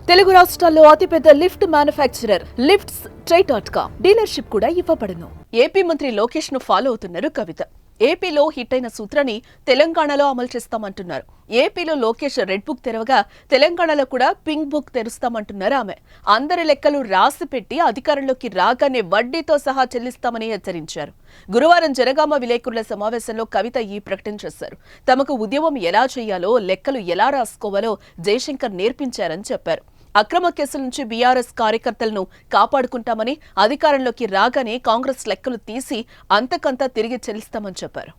తెలుగు రాష్ట్రాల్లో అతిపెద్ద lift manufacturer lifts ట్రై.com dealership కూడా ఇవ్వబడును. ఏపీ మంత్రి లోకేష్ ను ఫాలో అవుతున్నారు కవిత. ఏపీలో హిట్ అయిన సూత్రాన్ని తెలంగాణలో అమలు చేస్తామంటున్నారు. ఏపీలో లోకేష్ రెడ్ బుక్ తెరవగా తెలంగాణలో కూడా పింక్ బుక్ తెరుస్తామంటున్నారు ఆమె. అందరి లెక్కలు రాసి పెట్టి అధికారంలోకి రాగానే వడ్డీతో సహా చెల్లిస్తామని హెచ్చరించారు. గురువారం జనగామ విలేకరుల సమావేశంలో కవిత ఈ ప్రకటన చేశారు. తమకు ఉద్యమం ఎలా చేయాలో, లెక్కలు ఎలా రాసుకోవాలో జయశంకర్ నేర్పించారని చెప్పారు. అక్రమ కేసుల నుంచి బీఆర్ఎస్ కార్యకర్తలను కాపాడుకుంటామని, అధికారంలోకి రాగానే కాంగ్రెస్ లెక్కలు తీసి అంతకంతా తిరిగి చెల్లిస్తామని చెప్పారు.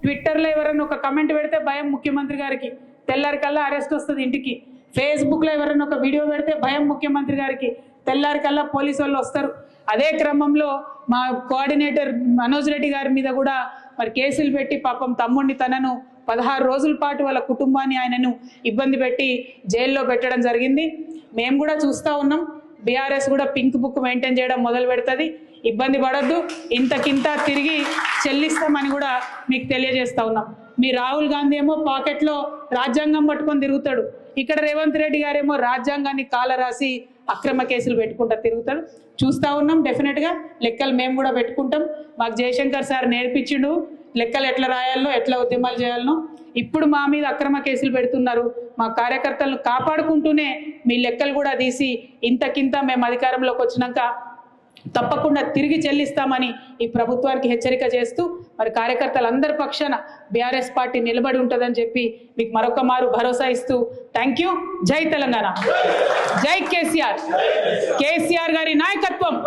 ట్విట్టర్లో ఎవరైనా ఒక కమెంట్ పెడితే భయం ముఖ్యమంత్రి గారికి, తెల్లారి కల్లా అరెస్ట్ వస్తుంది ఇంటికి. ఫేస్బుక్లో ఎవరైనా ఒక వీడియో పెడితే భయం ముఖ్యమంత్రి గారికి, తెల్లారి కల్లా పోలీసు వాళ్ళు వస్తారు. అదే క్రమంలో మా కోఆర్డినేటర్ మనోజ్ రెడ్డి గారి మీద కూడా మరి కేసులు పెట్టి పాపం తమ్ముడిని తనను 16 రోజుల పాటు వాళ్ళ కుటుంబాన్ని ఆయనను ఇబ్బంది పెట్టి జైల్లో పెట్టడం జరిగింది. మేము కూడా చూస్తూ ఉన్నాం. బీఆర్ఎస్ కూడా పింక్ బుక్ మెయింటైన్ చేయడం మొదలు పెడుతుంది. ఇబ్బంది పడద్దు, ఇంతకింత తిరిగి చెల్లిస్తామని కూడా మీకు తెలియజేస్తా ఉన్నాం. మీ రాహుల్ గాంధీ ఏమో పాకెట్లో రాజ్యాంగం పట్టుకొని తిరుగుతాడు. ఇక్కడ రేవంత్ రెడ్డి గారేమో రాజ్యాంగాన్ని కాల రాసి అక్రమ కేసులు పెట్టుకుంటా తిరుగుతాడు. చూస్తూ ఉన్నాం. డెఫినెట్గా లెక్కలు మేము కూడా పెట్టుకుంటాం. మాకు జయశంకర్ సార్ నేర్పించిండు లెక్కలు ఎట్లా రాయాలనో, ఎట్లా ఉద్యమాలు చేయాలనో. ఇప్పుడు మా మీద అక్రమ కేసులు పెడుతున్నారు. మా కార్యకర్తలను కాపాడుకుంటూనే మీ లెక్కలు కూడా తీసి ఇంతకింత మేము అధికారంలోకి వచ్చినాక తప్పకుండా తిరిగి చెల్లిస్తామని ఈ ప్రభుత్వానికి హెచ్చరిక చేస్తూ మరి కార్యకర్తలందరి పక్షాన బీఆర్ఎస్ పార్టీ నిలబడి ఉంటుందని చెప్పి మీకు మరొక మారు భరోసా ఇస్తూ థ్యాంక్ యూ. జై తెలంగాణ, జై కేసీఆర్, కేసీఆర్ గారి నాయకత్వం,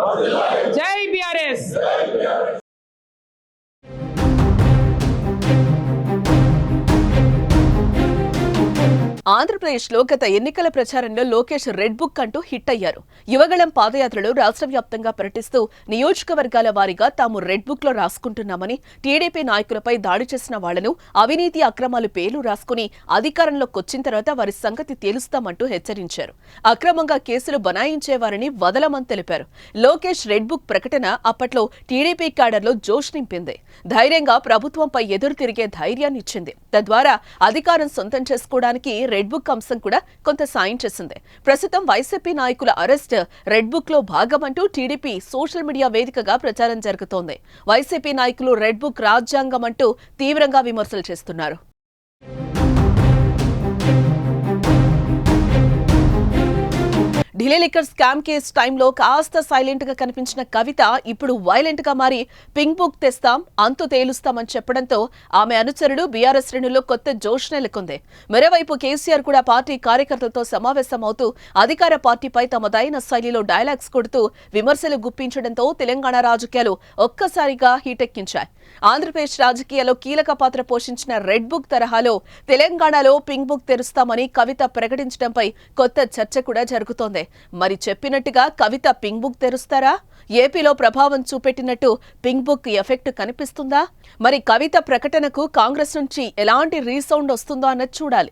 జై బీఆర్ఎస్. ఆంధ్రప్రదేశ్లో గత ఎన్నికల ప్రచారంలో లోకేష్ రెడ్ బుక్ అంటూ హిట్ అయ్యారు. యువగళం పాదయాత్రలో రాష్ట్ర వ్యాప్తంగా పర్యటిస్తూ నియోజకవర్గాల వారీగా తాము రెడ్ బుక్ లో రాసుకుంటున్నామని, టీడీపీ నాయకులపై దాడి చేసిన వాళ్లను, అవినీతి అక్రమాలు పేర్లు రాసుకుని అధికారంలోకి వచ్చిన తర్వాత వారి సంగతి తేలుస్తామంటూ హెచ్చరించారు. అక్రమంగా కేసులు బనాయించేవారిని వదలమని తెలిపారు. లోకేష్ రెడ్ బుక్ ప్రకటన అప్పట్లో టీడీపీ క్యాడర్లో జోష్ నింపింది. ధైర్యంగా ప్రభుత్వంపై ఎదురు తిరిగే ధైర్యాన్ని ఇచ్చింది. తద్వారా అధికారం సొంతం చేసుకోవడానికి రెడ్ బుక్ అంశం కూడా కొంత సాయం చేసింది. ప్రస్తుతం వైసీపీ నాయకుల అరెస్ట్ రెడ్ బుక్ లో భాగమంటూ టీడీపీ సోషల్ మీడియా వేదికగా ప్రచారం జరుగుతోంది. వైసీపీ నాయకులు రెడ్ బుక్ రాజ్యాంగం అంటూ తీవ్రంగా విమర్శలు చేస్తున్నారు. ఢిల్లీ లిక్కర్ స్కామ్ కేసు టైంలో కాస్త సైలెంట్ గా కనిపించిన కవిత ఇప్పుడు వైలెంట్ గా మారి పింక్ బుక్ తెస్తాం, అంతు తేలుస్తామని చెప్పడంతో ఆమె అనుచరుడు బీఆర్ఎస్ శ్రేణుల్లో కొత్త జోష్ నెలకొంది. మరోవైపు కేసీఆర్ కూడా పార్టీ కార్యకర్తలతో సమావేశమవుతూ అధికార పార్టీపై తమదైన శైలిలో డైలాగ్స్ కొడుతూ విమర్శలు గుప్పించడంతో తెలంగాణ రాజకీయాలు ఒక్కసారిగా హీటెక్కించాయి. ఆంధ్రప్రదేశ్ రాజకీయాల్లో కీలక పాత్ర పోషించిన రెడ్ బుక్ తరహాలో తెలంగాణలో పింక్ బుక్ తెరుస్తామని కవిత ప్రకటించడంపై కొత్త చర్చ కూడా జరుగుతోంది. మరి చెప్పినట్టుగా కవిత పింక్ బుక్ తెరుస్తారా? ఏపీలో ప్రభావం చూపెట్టినట్టు పింక్ బుక్ ఎఫెక్ట్ కనిపిస్తుందా? మరి కవిత ప్రకటనకు కాంగ్రెస్ నుంచి ఎలాంటి రీసౌండ్ వస్తుందో అన్నది చూడాలి.